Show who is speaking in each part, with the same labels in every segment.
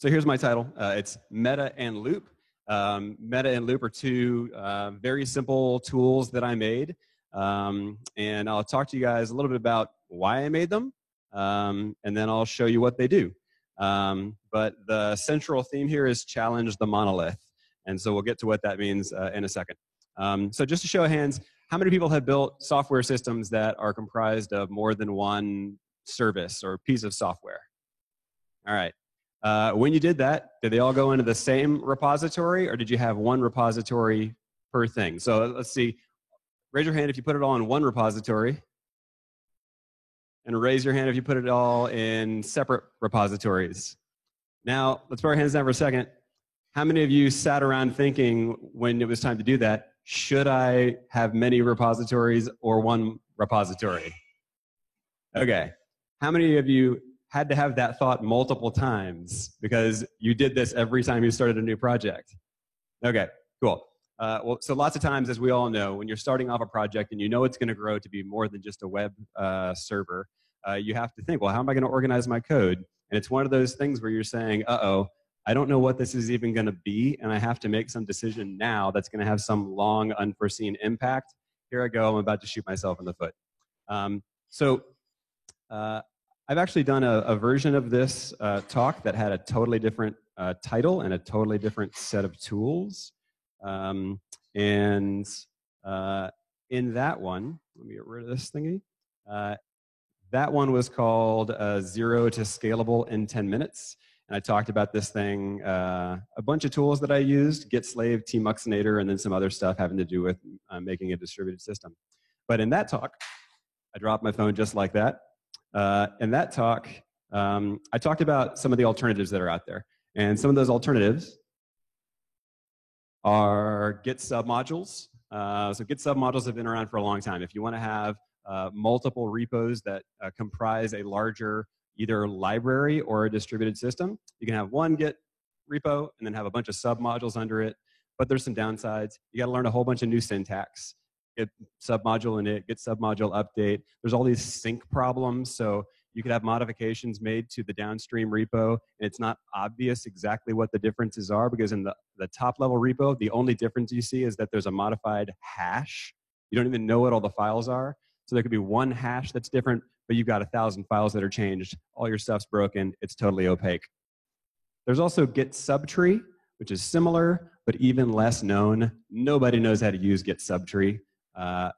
Speaker 1: So here's my title. It's Meta and Loop. Meta and Loop are two very simple tools that I made. And I'll talk to you guys a little bit about why I made them. And then I'll show you what they do. But the central theme here is challenge the monolith. And so we'll get to what that means in a second. So just to show of hands, how many people have built software systems that are comprised of more than one service or piece of software? All right. When you did that, did they all go into the same repository, or did you have one repository per thing? So let's see. Raise your hand if you put it all in one repository. And raise your hand if you put it all in separate repositories. Now, let's put our hands down for a second. How many of you sat around thinking when it was time to do that, should I have many repositories or one repository? Okay. How many of you had to have that thought multiple times because you did this every time you started a new project? Okay, cool. Well, so lots of times, as we all know, when you're starting off a project and you know it's going to grow to be more than just a web server, you have to think, well, how am I going to organize my code? And it's one of those things where you're saying, uh-oh, I don't know what this is even going to be, and I have to make some decision now that's going to have some long, unforeseen impact. Here I go, I'm about to shoot myself in the foot. I've actually done a version of this talk that had a totally different title and a totally different set of tools. In that one, let me get rid of this thingy. That one was called Zero to Scalable in 10 Minutes. And I talked about this thing, a bunch of tools that I used, GitSlave, tmuxinator, and then some other stuff having to do with making a distributed system. But in that talk, I dropped my phone just like that. In that talk, I talked about some of the alternatives that are out there. And some of those alternatives are Git submodules. So Git submodules have been around for a long time. If you want to have multiple repos that comprise a larger either library or a distributed system, you can have one Git repo and then have a bunch of submodules under it. But there's some downsides. You got to learn a whole bunch of new syntax. Git submodule init, Git submodule update. There's all these sync problems. So you could have modifications made to the downstream repo, and it's not obvious exactly what the differences are, because in the top level repo, the only difference you see is that there's a modified hash. You don't even know what all the files are. So there could be one hash that's different, but you've got 1,000 files that are changed. All your stuff's broken. It's totally opaque. There's also Git subtree, which is similar, but even less known. Nobody knows how to use Git subtree.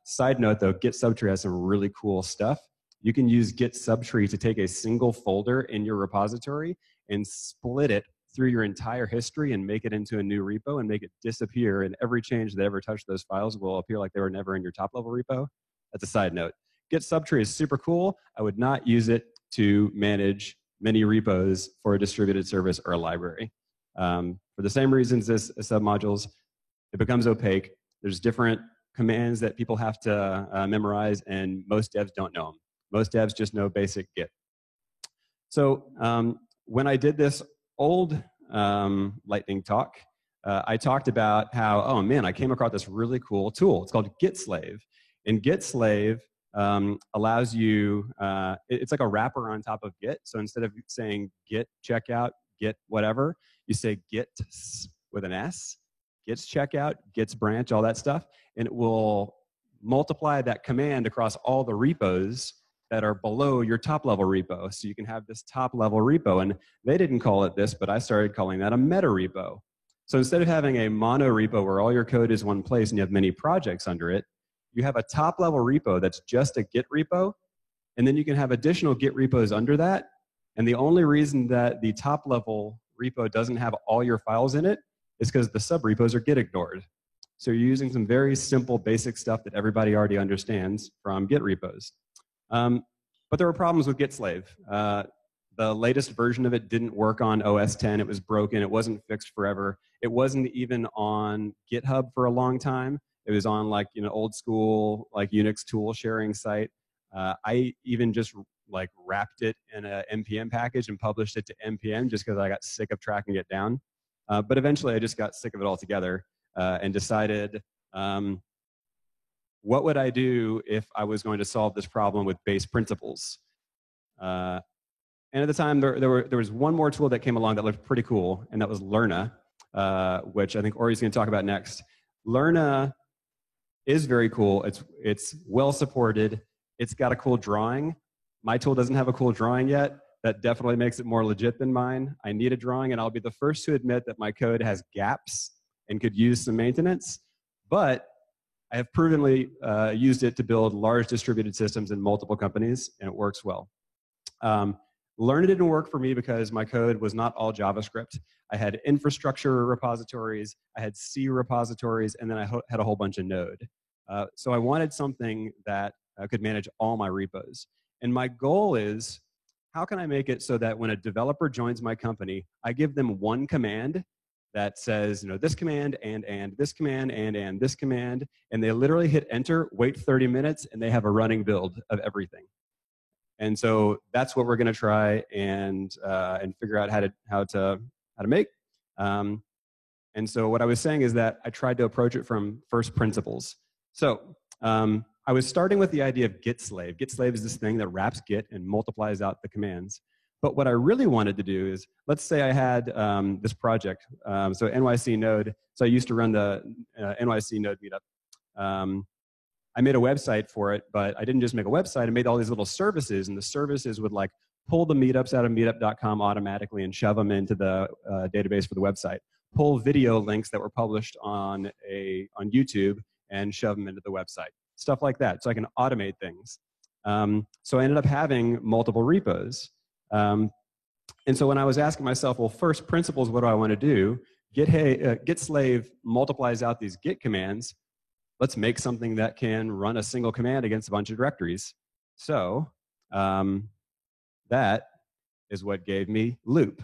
Speaker 1: Side note though, Git subtree has some really cool stuff. You can use Git subtree to take a single folder in your repository and split it through your entire history and make it into a new repo and make it disappear, and every change that ever touched those files will appear like they were never in your top level repo. That's a side note. Git subtree is super cool. I would not use it to manage many repos for a distributed service or a library. For the same reasons as submodules, it becomes opaque. There's different commands that people have to memorize, and most devs don't know them. Most devs just know basic Git. So when I did this old lightning talk, I talked about how, oh man, I came across this really cool tool. It's called GitSlave. And GitSlave allows you, it's like a wrapper on top of Git. So instead of saying Git checkout, Git whatever, you say Gits with an S, Gits checkout, Gits branch, all that stuff. And it will multiply that command across all the repos that are below your top level repo. So you can have this top level repo. And they didn't call it this, but I started calling that a meta repo. So instead of having a mono repo where all your code is one place and you have many projects under it, you have a top level repo that's just a Git repo. And then you can have additional Git repos under that. And the only reason that the top level repo doesn't have all your files in it is because the sub repos are Git ignored. So you're using some very simple basic stuff that everybody already understands from Git repos. But there were problems with GitSlave. The latest version of it didn't work on OS 10. It was broken. It wasn't fixed forever. It wasn't even on GitHub for a long time. It was on like old school like Unix tool sharing site. I even just like wrapped it in a npm package and published it to npm just because I got sick of tracking it down. But eventually I just got sick of it altogether and decided, what would I do if I was going to solve this problem with base principles? And And at the time, there was one more tool that came along that looked pretty cool, and that was Lerna, which I think Ori's going to talk about next. Lerna is very cool. It's well supported. It's got a cool drawing. My tool doesn't have a cool drawing yet. That definitely makes it more legit than mine. I need a drawing, and I'll be the first to admit that my code has gaps and could use some maintenance. But I have provenly used it to build large distributed systems in multiple companies, and it works well. Lerna didn't work for me because my code was not all JavaScript. I had infrastructure repositories, I had C repositories, and then I had a whole bunch of Node. So I wanted something that could manage all my repos. And my goal is, how can I make it so that when a developer joins my company, I give them one command that says, you know, this command and this command and this command, and they literally hit enter, wait 30 minutes, and they have a running build of everything. And so that's what we're going to try and figure out how to make. And so what I was saying is that I tried to approach it from first principles. So I was starting with the idea of git slave. Git slave is this thing that wraps Git and multiplies out the commands. But what I really wanted to do is, let's say I had this project, so NYC Node. So I used to run the NYC Node meetup. I made a website for it, but I didn't just make a website. I made all these little services, and the services would like pull the meetups out of meetup.com automatically and shove them into the database for the website. Pull video links that were published on YouTube and shove them into the website. Stuff like that, so I can automate things. So I ended up having multiple repos. And so when I was asking myself, well, first principles, what do I want to do? Git slave multiplies out these Git commands. Let's make something that can run a single command against a bunch of directories. So that is what gave me loop.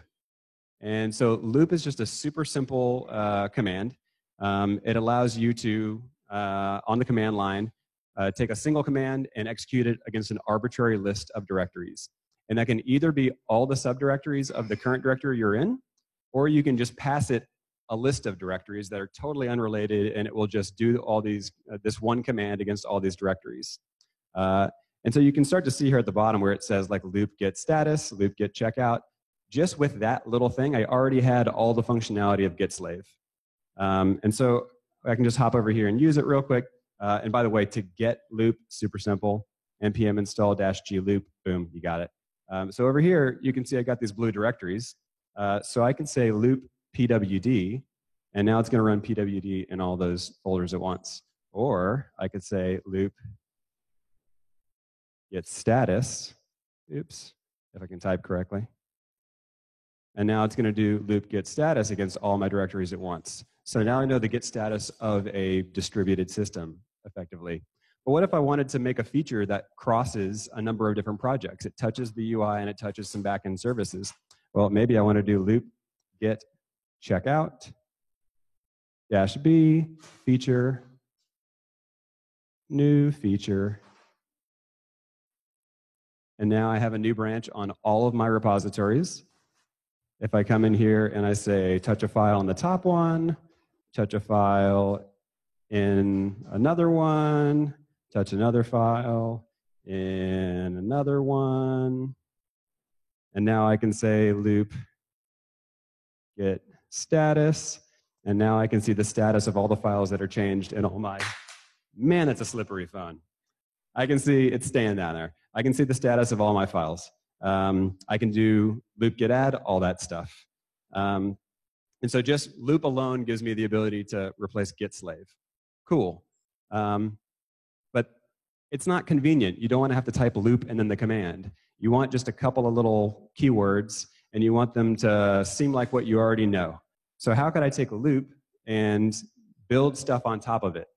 Speaker 1: And so loop is just a super simple command. It allows you to, on the command line, take a single command and execute it against an arbitrary list of directories. And that can either be all the subdirectories of the current directory you're in, or you can just pass it a list of directories that are totally unrelated, and it will just do all these, this one command against all these directories. And so you can start to see here at the bottom where it says like loop get status, loop get checkout. Just with that little thing, I already had all the functionality of git slave. And so I can just hop over here and use it real quick. And by the way, to get loop, super simple, npm install -g loop, boom, you got it. So over here, you can see I got these blue directories. So I can say loop pwd, and now it's going to run pwd in all those folders at once. Or I could say loop get status, oops, if I can type correctly. And now it's going to do loop get status against all my directories at once. So now I know the get status of a distributed system effectively. But what if I wanted to make a feature that crosses a number of different projects? It touches the UI and it touches some backend services. Well, maybe I want to do loop get checkout -b feature new feature. And now I have a new branch on all of my repositories. If I come in here and I say touch a file on the top one, touch a file in another one, touch another file in another one, and now I can say loop get status, and now I can see the status of all the files that are changed in all my, man, that's a slippery phone. I can see it's staying down there. I can see the status of all my files. I can do loop get add, all that stuff. And so just loop alone gives me the ability to replace git slave. Cool. But it's not convenient. You don't want to have to type loop and then the command. You want just a couple of little keywords, and you want them to seem like what you already know. So how could I take a loop and build stuff on top of it?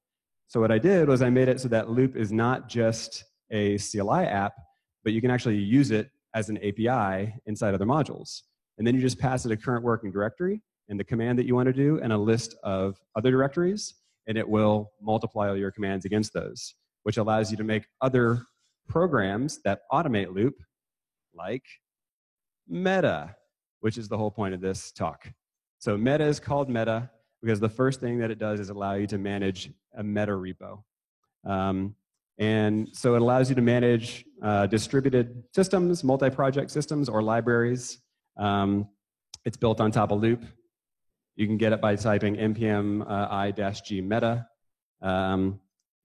Speaker 1: So what I did was I made it so that loop is not just a CLI app, but you can actually use it as an API inside other modules. And then you just pass it a current working directory and the command that you want to do and a list of other directories, and it will multiply all your commands against those, which allows you to make other programs that automate loop, like Meta, which is the whole point of this talk. So Meta is called Meta because the first thing that it does is allow you to manage a meta repo. And so it allows you to manage distributed systems, multi-project systems, or libraries. It's built on top of Loop. You can get it by typing npm i-g meta.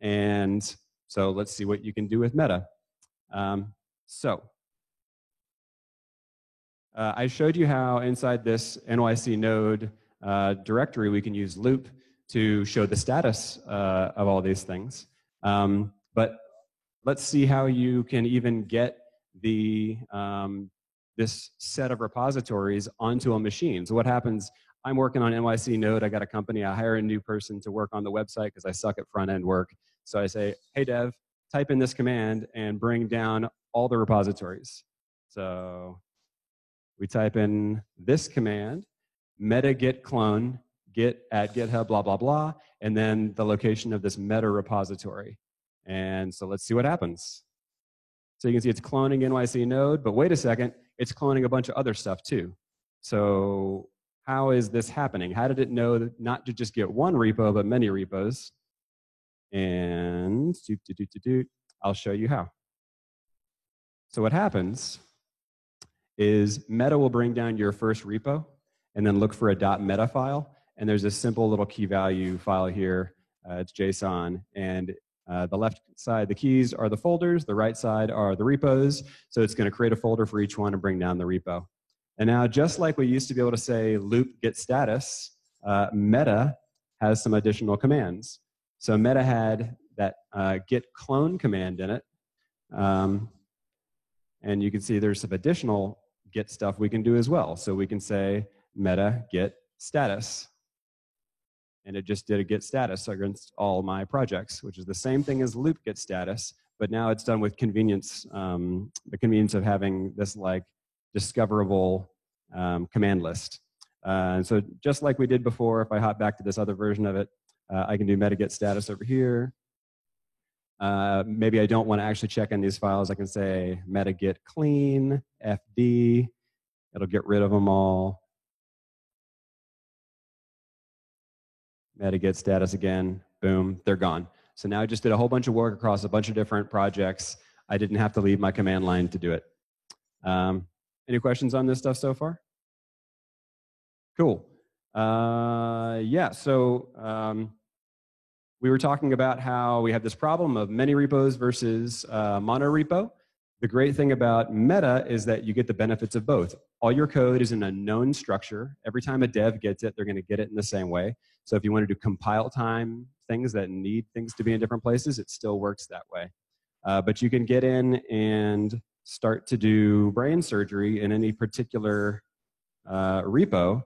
Speaker 1: And so let's see what you can do with meta. I showed you how inside this NYC node directory we can use Loop to show the status of all these things. But let's see how you can even get this set of repositories onto a machine. So what happens, I'm working on NYC node, I got a company, I hire a new person to work on the website because I suck at front-end work. So I say, hey dev, type in this command and bring down all the repositories. So we type in this command, meta git clone, git at GitHub, blah, blah, blah, and then the location of this meta repository. And so let's see what happens. So you can see it's cloning NYC node, but wait a second, it's cloning a bunch of other stuff too. So how is this happening? How did it know that not to just get one repo, but many repos? And I'll show you how. So what happens is Meta will bring down your first repo and then look for a .meta file. And there's a simple little key value file here. It's JSON. And the left side, the keys are the folders. The right side are the repos. So it's going to create a folder for each one and bring down the repo. And now, just like we used to be able to say loop get status, Meta has some additional commands. So Meta had that git clone command in it. And you can see there's some additional git stuff we can do as well. So we can say meta git status. And it just did a git status against all my projects, which is the same thing as loop get status, but now it's done with convenience, the convenience of having this like discoverable command list. And so just like we did before, if I hop back to this other version of it, I can do meta git status over here. Maybe I don't want to actually check in these files. I can say meta git clean, fd. It'll get rid of them all. Meta git status again, boom, they're gone. So now I just did a whole bunch of work across a bunch of different projects. I didn't have to leave my command line to do it. Any questions on this stuff so far? Cool. Yeah, so we were talking about how we have this problem of many repos versus monorepo. The great thing about Meta is that you get the benefits of both. All your code is in a known structure. Every time a dev gets it, they're going to get it in the same way. So if you want to do compile time things that need things to be in different places, it still works that way. But you can get in and start to do brain surgery in any particular repo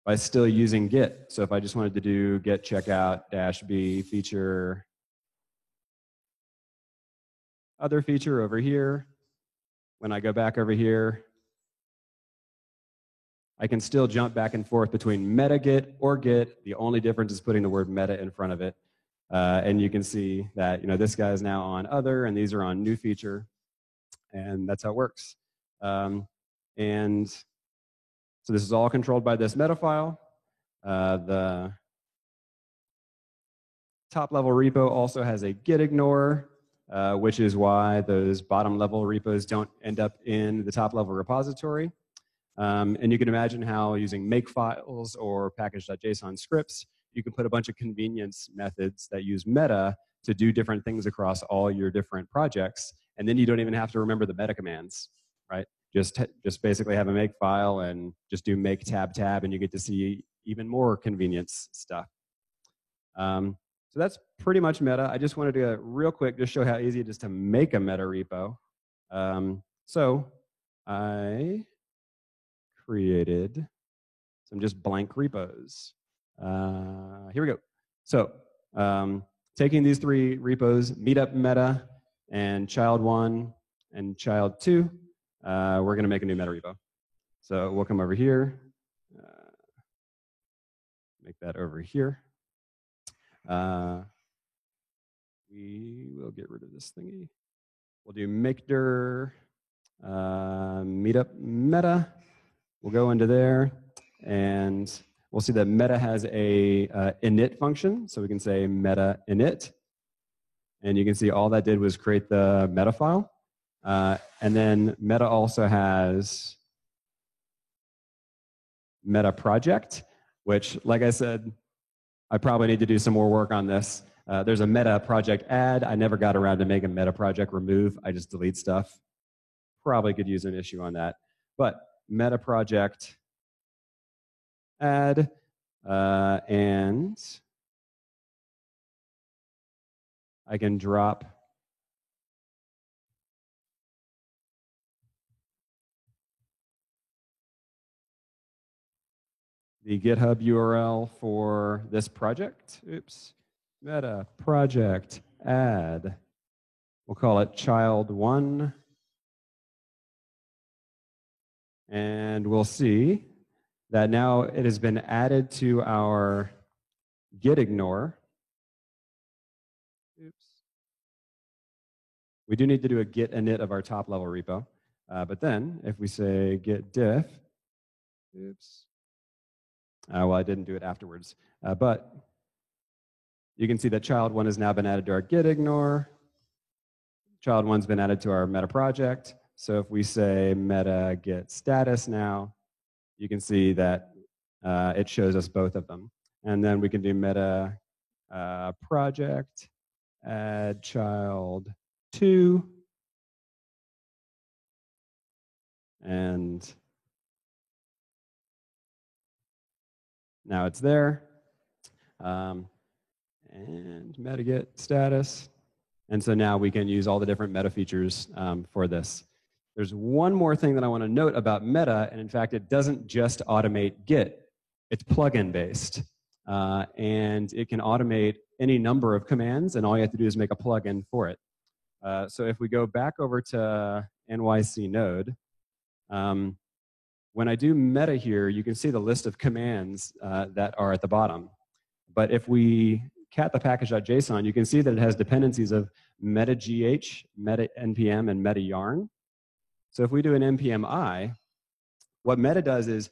Speaker 1: by still using Git. So if I just wanted to do git checkout -b feature, other feature over here, when I go back over here, I can still jump back and forth between metagit or git. The only difference is putting the word meta in front of it. And you can see that this guy is now on other, and these are on new feature. And that's how it works. And so this is all controlled by this meta file. The top level repo also has a git ignore, which is why those bottom level repos don't end up in the top level repository. And you can imagine how using makefiles or package.json scripts, you can put a bunch of convenience methods that use meta to do different things across all your different projects. And then you don't even have to remember the meta commands, right? Just basically have a makefile and just do make tab tab, and you get to see even more convenience stuff. So that's pretty much meta. I just wanted to real quick just show how easy it is to make a meta repo. So I created some just blank repos. Here we go. So taking these three repos, meetup meta and child1 and child2, we're going to make a new meta repo. So we'll come over here, make that over here. We will get rid of this thingy. We'll do makedir meetup meta. We'll go into there, and we'll see that meta has a init function. So we can say meta init. And you can see all that did was create the meta file. And then Meta also has Meta project, which, like I said, I probably need to do some more work on this. There's a Meta project add. I never got around to make a Meta project remove. I just delete stuff. Probably could use an issue on that. But Meta project add, and I can drop the GitHub URL for this project. Oops. Meta project add. We'll call it child1. And we'll see that now it has been added to our gitignore. Oops. We do need to do a git init of our top level repo. But then if we say git diff, oops. Well, I didn't do it afterwards. But you can see that child1 has now been added to our gitignore. Child1's been added to our meta project. So if we say meta git status now, you can see that it shows us both of them. And then we can do meta project add child2. And now it's there. And meta git status. And so now we can use all the different meta features for this. There's one more thing that I want to note about Meta, and in fact, it doesn't just automate Git. It's plugin based. And it can automate any number of commands, and all you have to do is make a plugin for it. So if we go back over to NYC Node, when I do Meta here, you can see the list of commands that are at the bottom. But if we cat the package.json, you can see that it has dependencies of meta.gh, meta.npm, and meta.yarn. So if we do an npm I, what Meta does is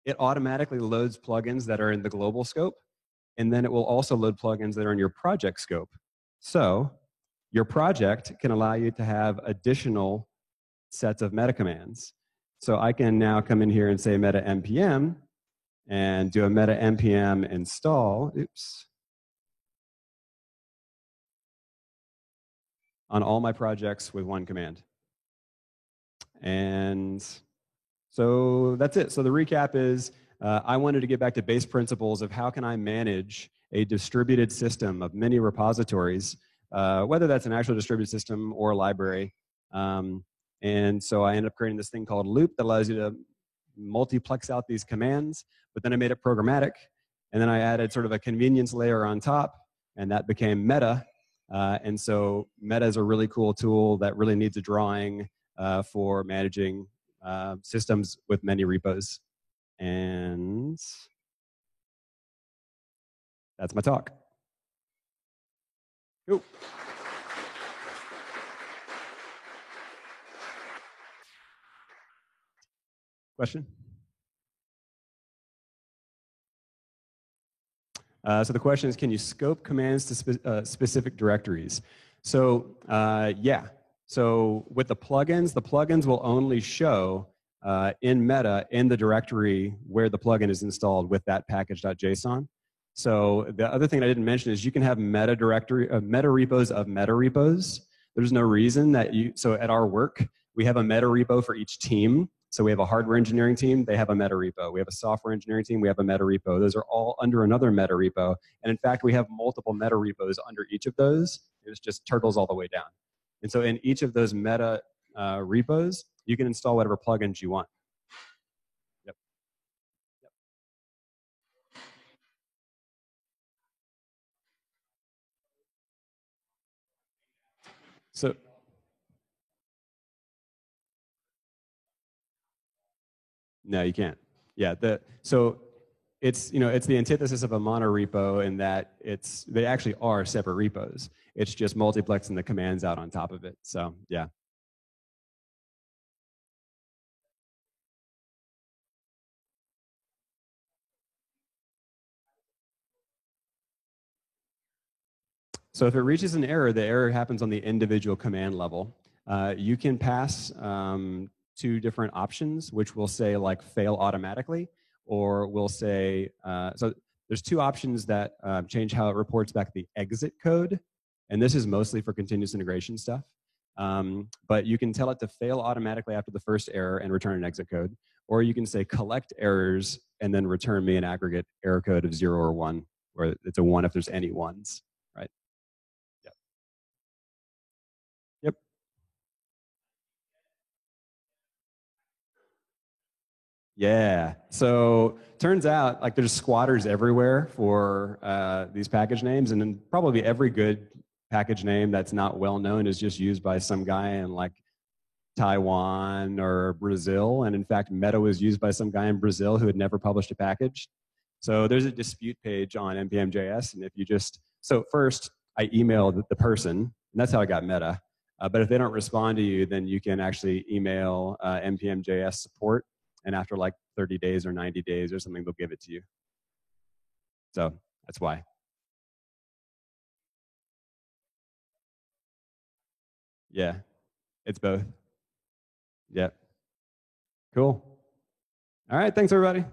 Speaker 1: it automatically loads plugins that are in the global scope, and then it will also load plugins that are in your project scope. So your project can allow you to have additional sets of meta commands. So I can now come in here and say meta npm and do a meta npm install, oops, on all my projects with one command. And so that's it. So the recap is I wanted to get back to base principles of how can I manage a distributed system of many repositories, whether that's an actual distributed system or a library. And so I ended up creating this thing called Loop that allows you to multiplex out these commands, but then I made it programmatic. And then I added sort of a convenience layer on top, and that became Meta. And so Meta is a really cool tool that really needs a drawing for managing systems with many repos. And that's my talk. Cool. Question? So the question is, can you scope commands to specific directories? So yeah. So with the plugins will only show in Meta in the directory where the plugin is installed with that package.json. So the other thing I didn't mention is you can have meta repos of meta repos. There's no reason that so at our work, we have a meta repo for each team. So we have a hardware engineering team, they have a meta repo. We have a software engineering team, we have a meta repo. Those are all under another meta repo. And in fact, we have multiple meta repos under each of those. It's just turtles all the way down. And so in each of those meta repos, you can install whatever plugins you want. Yep. So no, you can't. Yeah. So it's it's the antithesis of a monorepo in that they actually are separate repos. It's just multiplexing the commands out on top of it. So yeah. So if it reaches an error, the error happens on the individual command level. You can pass two different options, which will say like fail automatically, or will say, so there's two options that change how it reports back the exit code. And this is mostly for continuous integration stuff. But you can tell it to fail automatically after the first error and return an exit code. Or you can say collect errors and then return me an aggregate error code of 0 or 1, where it's a 1 if there's any ones, right? Yep. Yep. Yeah. So turns out like there's squatters everywhere for these package names, and then probably every good package name that's not well known is just used by some guy in like Taiwan or Brazil. And in fact, Meta was used by some guy in Brazil who had never published a package. So there's a dispute page on npm.js, and if you just so first I emailed the person, and that's how I got Meta. But if they don't respond to you, then you can actually email npm.js support, and after like 30 days or 90 days or something, they'll give it to you. So that's why. Yeah, it's both. Yeah. Cool. All right. Thanks, everybody.